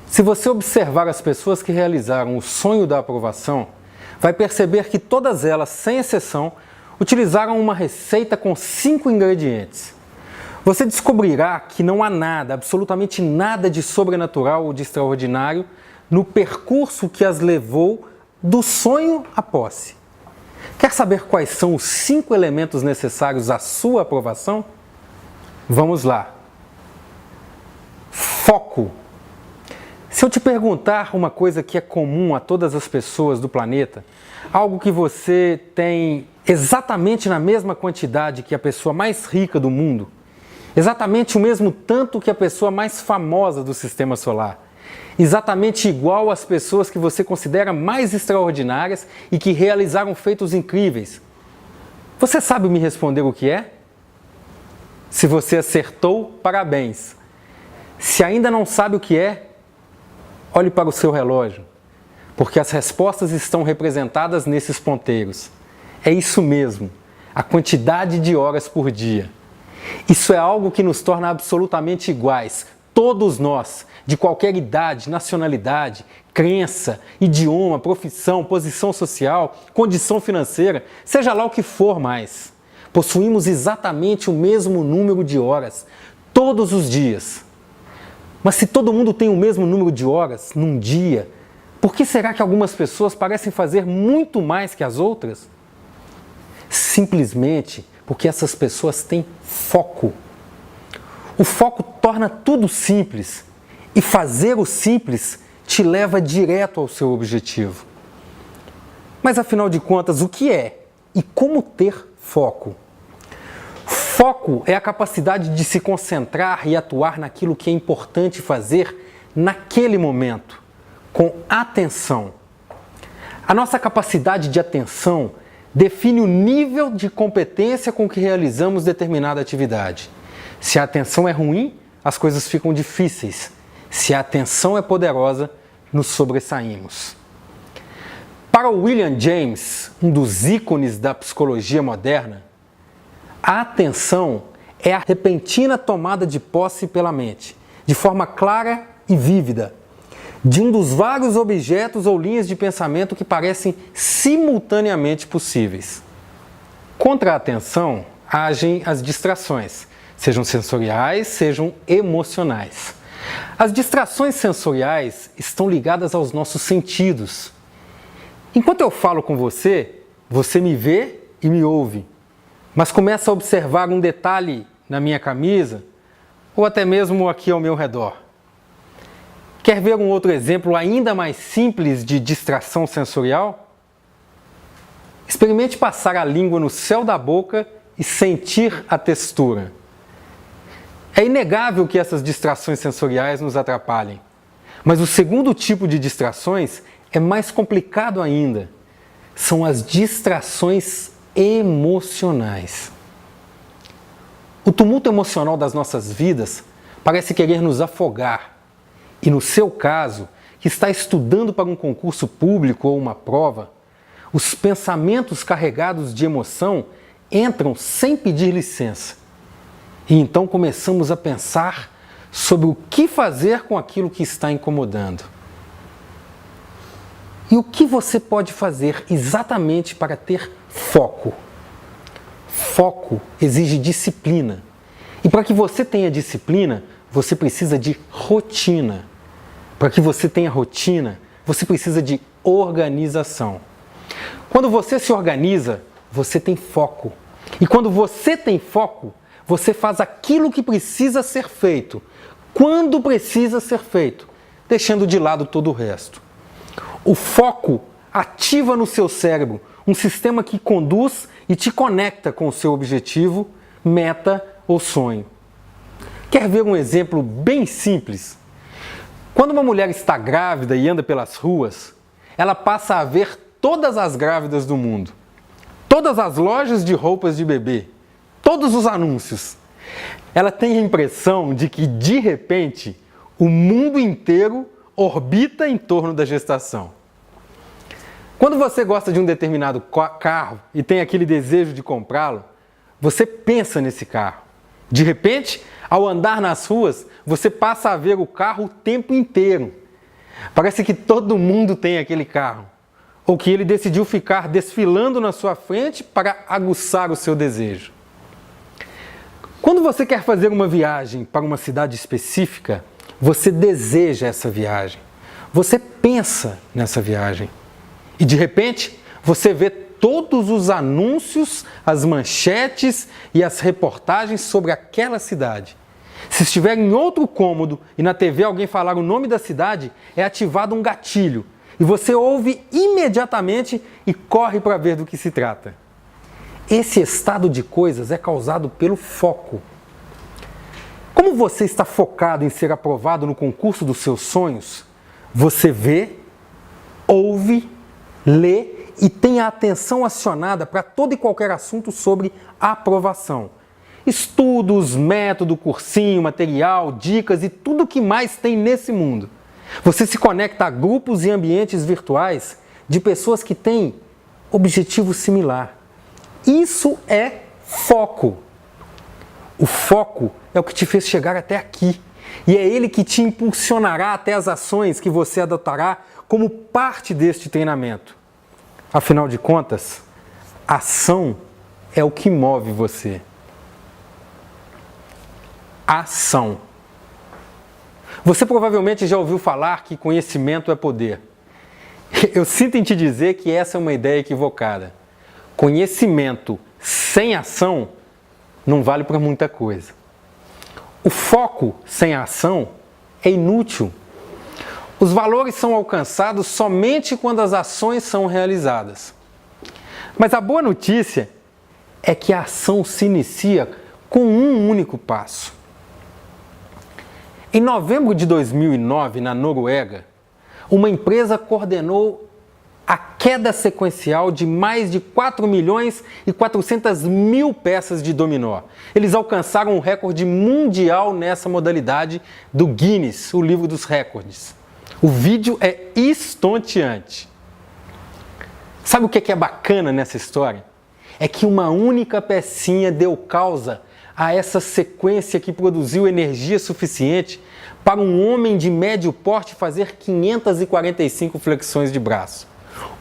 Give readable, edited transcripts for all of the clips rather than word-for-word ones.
Se você observar as pessoas que realizaram o sonho da aprovação, vai perceber que todas elas, sem exceção, utilizaram uma receita com 5 ingredientes. Você descobrirá que não há nada, absolutamente nada de sobrenatural ou de extraordinário no percurso que as levou do sonho à posse. Quer saber quais são os 5 elementos necessários à sua aprovação? Vamos lá. Foco. Se eu te perguntar uma coisa que é comum a todas as pessoas do planeta, algo que você tem exatamente na mesma quantidade que a pessoa mais rica do mundo, exatamente o mesmo tanto que a pessoa mais famosa do sistema solar, exatamente igual às pessoas que você considera mais extraordinárias e que realizaram feitos incríveis, você sabe me responder o que é? Se você acertou, parabéns. Se ainda não sabe o que é, olhe para o seu relógio, porque as respostas estão representadas nesses ponteiros. É isso mesmo, a quantidade de horas por dia. Isso é algo que nos torna absolutamente iguais, todos nós, de qualquer idade, nacionalidade, crença, idioma, profissão, posição social, condição financeira, seja lá o que for mais. Possuímos exatamente o mesmo número de horas, todos os dias. Mas se todo mundo tem o mesmo número de horas num dia, por que será que algumas pessoas parecem fazer muito mais que as outras? Simplesmente porque essas pessoas têm foco. O foco torna tudo simples e fazer o simples te leva direto ao seu objetivo. Mas afinal de contas, o que é e como ter foco? Foco é a capacidade de se concentrar e atuar naquilo que é importante fazer naquele momento, com atenção. A nossa capacidade de atenção define o nível de competência com que realizamos determinada atividade. Se a atenção é ruim, as coisas ficam difíceis. Se a atenção é poderosa, nos sobressaímos. Para William James, um dos ícones da psicologia moderna, a atenção é a repentina tomada de posse pela mente, de forma clara e vívida, de um dos vários objetos ou linhas de pensamento que parecem simultaneamente possíveis. Contra a atenção, agem as distrações, sejam sensoriais, sejam emocionais. As distrações sensoriais estão ligadas aos nossos sentidos. Enquanto eu falo com você, você me vê e me ouve, mas começa a observar um detalhe na minha camisa ou até mesmo aqui ao meu redor. Quer ver um outro exemplo ainda mais simples de distração sensorial? Experimente passar a língua no céu da boca e sentir a textura. É inegável que essas distrações sensoriais nos atrapalhem, mas o segundo tipo de distrações é mais complicado ainda. São as distrações emocionais. O tumulto emocional das nossas vidas parece querer nos afogar. E no seu caso, que está estudando para um concurso público ou uma prova, os pensamentos carregados de emoção entram sem pedir licença. E então começamos a pensar sobre o que fazer com aquilo que está incomodando. E o que você pode fazer exatamente para ter foco? Foco exige disciplina. E para que você tenha disciplina, você precisa de rotina. Para que você tenha rotina, você precisa de organização. Quando você se organiza, você tem foco. E quando você tem foco, você faz aquilo que precisa ser feito, quando precisa ser feito, deixando de lado todo o resto. O foco ativa no seu cérebro um sistema que conduz e te conecta com o seu objetivo, meta ou sonho. Quer ver um exemplo bem simples? Quando uma mulher está grávida e anda pelas ruas, ela passa a ver todas as grávidas do mundo, todas as lojas de roupas de bebê, todos os anúncios. Ela tem a impressão de que, de repente, o mundo inteiro orbita em torno da gestação. Quando você gosta de um determinado carro e tem aquele desejo de comprá-lo, você pensa nesse carro. De repente, ao andar nas ruas, você passa a ver o carro o tempo inteiro. Parece que todo mundo tem aquele carro, ou que ele decidiu ficar desfilando na sua frente para aguçar o seu desejo. Quando você quer fazer uma viagem para uma cidade específica, você deseja essa viagem, você pensa nessa viagem e de repente você vê todos os anúncios, as manchetes e as reportagens sobre aquela cidade. Se estiver em outro cômodo e na TV alguém falar o nome da cidade, é ativado um gatilho e você ouve imediatamente e corre para ver do que se trata. Esse estado de coisas é causado pelo foco. Como você está focado em ser aprovado no concurso dos seus sonhos, você vê, ouve, lê e tem a atenção acionada para todo e qualquer assunto sobre aprovação. Estudos, método, cursinho, material, dicas e tudo o que mais tem nesse mundo. Você se conecta a grupos e ambientes virtuais de pessoas que têm objetivo similar. Isso é foco. O foco é o que te fez chegar até aqui. E é ele que te impulsionará até as ações que você adotará como parte deste treinamento. Afinal de contas, ação é o que move você. Ação. Você provavelmente já ouviu falar que conhecimento é poder. Eu sinto em te dizer que essa é uma ideia equivocada. Conhecimento sem ação não vale para muita coisa. O foco sem ação é inútil. Os valores são alcançados somente quando as ações são realizadas. Mas a boa notícia é que a ação se inicia com um único passo. Em novembro de 2009, na Noruega, uma empresa coordenou a queda sequencial de mais de 4.400.000 peças de dominó. Eles alcançaram um recorde mundial nessa modalidade do Guinness, o livro dos recordes. O vídeo é estonteante. Sabe o que é bacana nessa história? É que uma única pecinha deu causa a essa sequência que produziu energia suficiente para um homem de médio porte fazer 545 flexões de braço.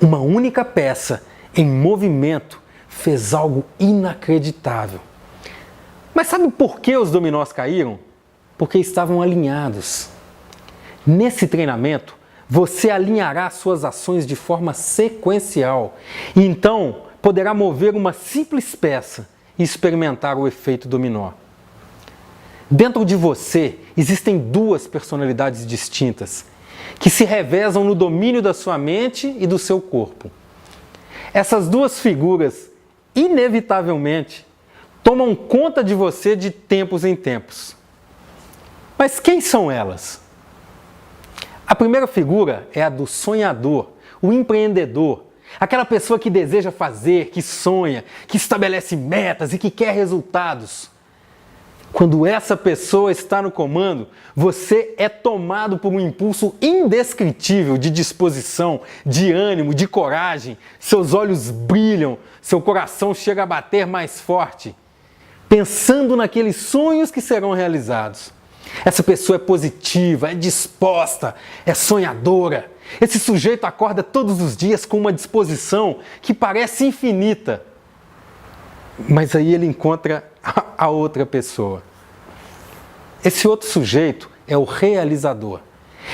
Uma única peça em movimento fez algo inacreditável. Mas sabe por que os dominós caíram? Porque estavam alinhados. Nesse treinamento, você alinhará suas ações de forma sequencial e então poderá mover uma simples peça e experimentar o efeito dominó. Dentro de você existem duas personalidades distintas que se revezam no domínio da sua mente e do seu corpo. Essas duas figuras, inevitavelmente, tomam conta de você de tempos em tempos. Mas quem são elas? A primeira figura é a do sonhador, o empreendedor, aquela pessoa que deseja fazer, que sonha, que estabelece metas e que quer resultados. Quando essa pessoa está no comando, você é tomado por um impulso indescritível de disposição, de ânimo, de coragem. Seus olhos brilham, seu coração chega a bater mais forte, pensando naqueles sonhos que serão realizados. Essa pessoa é positiva, é disposta, é sonhadora. Esse sujeito acorda todos os dias com uma disposição que parece infinita. Mas aí ele encontra a outra pessoa. Esse outro sujeito é o realizador.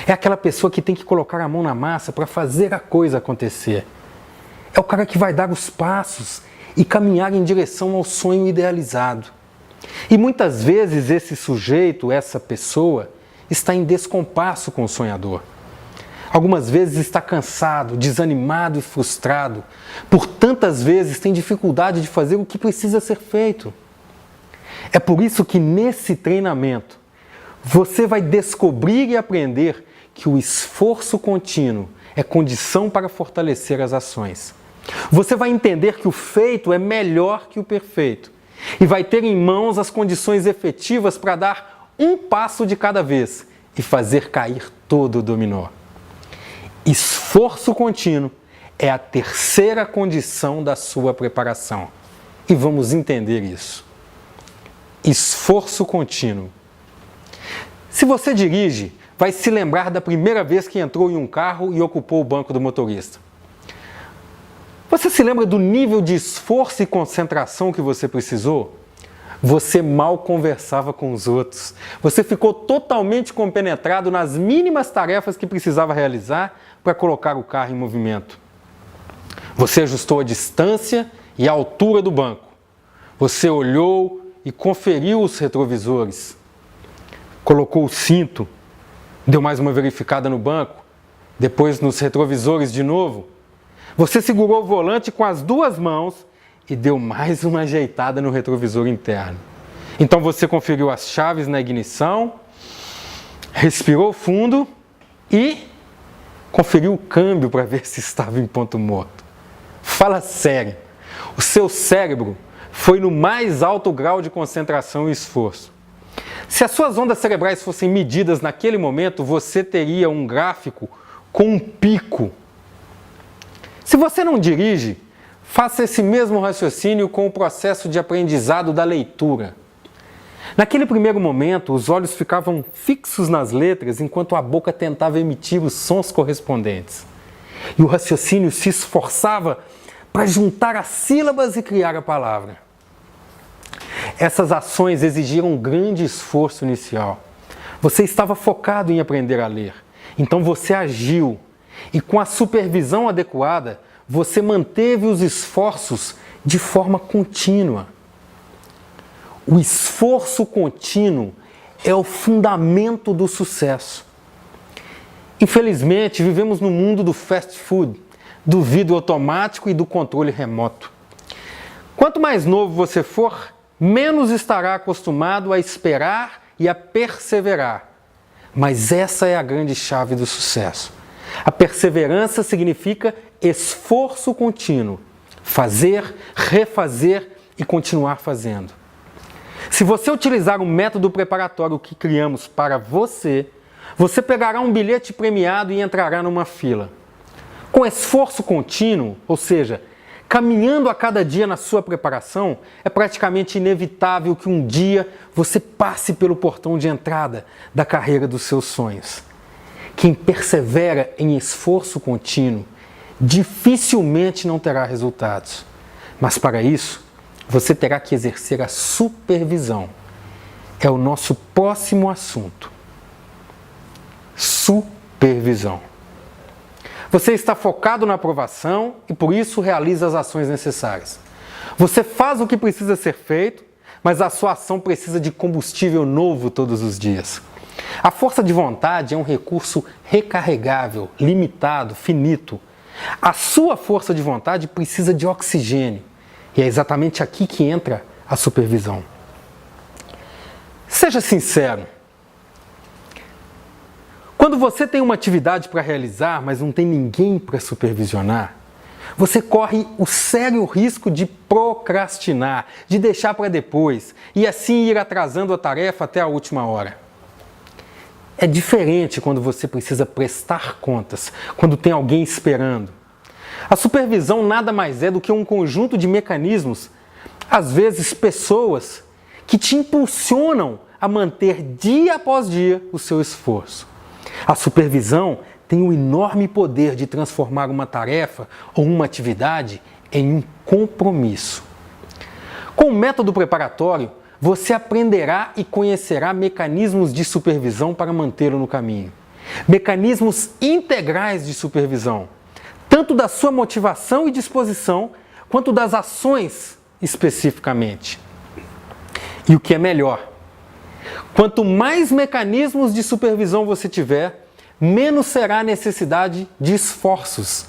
É aquela pessoa que tem que colocar a mão na massa para fazer a coisa acontecer. É o cara que vai dar os passos e caminhar em direção ao sonho idealizado. E muitas vezes esse sujeito, essa pessoa, está em descompasso com o sonhador. Algumas vezes está cansado, desanimado e frustrado. Por tantas vezes tem dificuldade de fazer o que precisa ser feito. É por isso que nesse treinamento você vai descobrir e aprender que o esforço contínuo é condição para fortalecer as ações. Você vai entender que o feito é melhor que o perfeito e vai ter em mãos as condições efetivas para dar um passo de cada vez e fazer cair todo o dominó. Esforço contínuo é a terceira condição da sua preparação. E vamos entender isso. Esforço contínuo. Se você dirige, vai se lembrar da primeira vez que entrou em um carro e ocupou o banco do motorista. Você se lembra do nível de esforço e concentração que você precisou? Você mal conversava com os outros. Você ficou totalmente compenetrado nas mínimas tarefas que precisava realizar para colocar o carro em movimento. Você ajustou a distância e a altura do banco. Você olhou e conferiu os retrovisores. Colocou o cinto, deu mais uma verificada no banco, depois nos retrovisores de novo. Você segurou o volante com as duas mãos e deu mais uma ajeitada no retrovisor interno. Então você conferiu as chaves na ignição, respirou fundo e conferiu o câmbio para ver se estava em ponto morto. Fala sério, o seu cérebro foi no mais alto grau de concentração e esforço. Se as suas ondas cerebrais fossem medidas naquele momento, você teria um gráfico com um pico. Se você não dirige, faça esse mesmo raciocínio com o processo de aprendizado da leitura. Naquele primeiro momento, os olhos ficavam fixos nas letras enquanto a boca tentava emitir os sons correspondentes. E o raciocínio se esforçava para juntar as sílabas e criar a palavra. Essas ações exigiram um grande esforço inicial. Você estava focado em aprender a ler, então você agiu. E com a supervisão adequada, você manteve os esforços de forma contínua. O esforço contínuo é o fundamento do sucesso. Infelizmente, vivemos no mundo do fast food, do vidro automático e do controle remoto. Quanto mais novo você for, menos estará acostumado a esperar e a perseverar. Mas essa é a grande chave do sucesso. A perseverança significa esforço contínuo, fazer, refazer e continuar fazendo. Se você utilizar o método preparatório que criamos para você, você pegará um bilhete premiado e entrará numa fila. Com esforço contínuo, ou seja, caminhando a cada dia na sua preparação, é praticamente inevitável que um dia você passe pelo portão de entrada da carreira dos seus sonhos. Quem persevera em esforço contínuo dificilmente não terá resultados. Mas para isso, você terá que exercer a supervisão. É o nosso próximo assunto. Supervisão. Você está focado na aprovação e por isso realiza as ações necessárias. Você faz o que precisa ser feito, mas a sua ação precisa de combustível novo todos os dias. A força de vontade é um recurso recarregável, limitado, finito. A sua força de vontade precisa de oxigênio. E é exatamente aqui que entra a supervisão. Seja sincero. Quando você tem uma atividade para realizar, mas não tem ninguém para supervisionar, você corre o sério risco de procrastinar, de deixar para depois e assim ir atrasando a tarefa até a última hora. É diferente quando você precisa prestar contas, quando tem alguém esperando. A supervisão nada mais é do que um conjunto de mecanismos, às vezes pessoas, que te impulsionam a manter dia após dia o seu esforço. A supervisão tem o enorme poder de transformar uma tarefa ou uma atividade em um compromisso. Com o método preparatório, você aprenderá e conhecerá mecanismos de supervisão para mantê-lo no caminho. Mecanismos integrais de supervisão, tanto da sua motivação e disposição, quanto das ações especificamente. E o que é melhor, quanto mais mecanismos de supervisão você tiver, menos será a necessidade de esforços.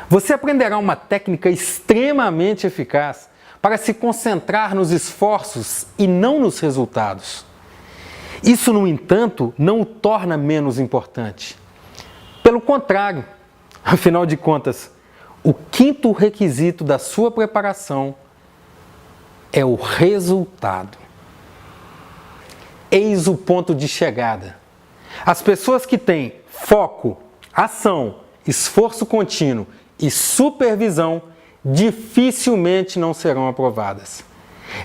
Você aprenderá uma técnica extremamente eficaz para se concentrar nos esforços e não nos resultados. Isso, no entanto, não o torna menos importante. Pelo contrário, afinal de contas, o quinto requisito da sua preparação é o resultado. Eis o ponto de chegada. As pessoas que têm foco, ação, esforço contínuo e supervisão dificilmente não serão aprovadas.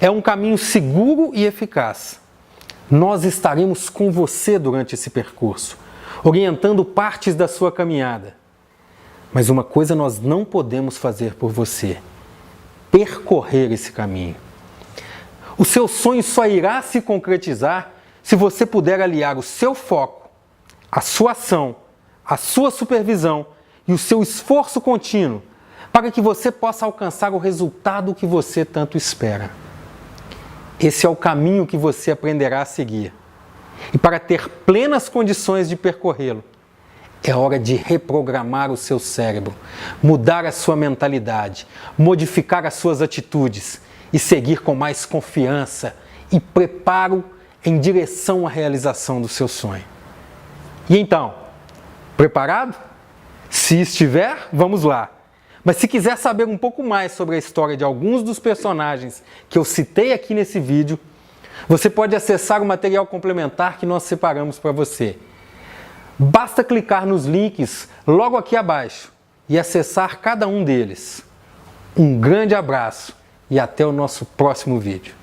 É um caminho seguro e eficaz. Nós estaremos com você durante esse percurso, orientando partes da sua caminhada. Mas uma coisa nós não podemos fazer por você: percorrer esse caminho. O seu sonho só irá se concretizar se você puder aliar o seu foco, a sua ação, a sua supervisão e o seu esforço contínuo para que você possa alcançar o resultado que você tanto espera. Esse é o caminho que você aprenderá a seguir. E para ter plenas condições de percorrê-lo, é hora de reprogramar o seu cérebro, mudar a sua mentalidade, modificar as suas atitudes e seguir com mais confiança e preparo em direção à realização do seu sonho. E então, preparado? Se estiver, vamos lá! Mas se quiser saber um pouco mais sobre a história de alguns dos personagens que eu citei aqui nesse vídeo, você pode acessar o material complementar que nós separamos para você. Basta clicar nos links logo aqui abaixo e acessar cada um deles. Um grande abraço e até o nosso próximo vídeo.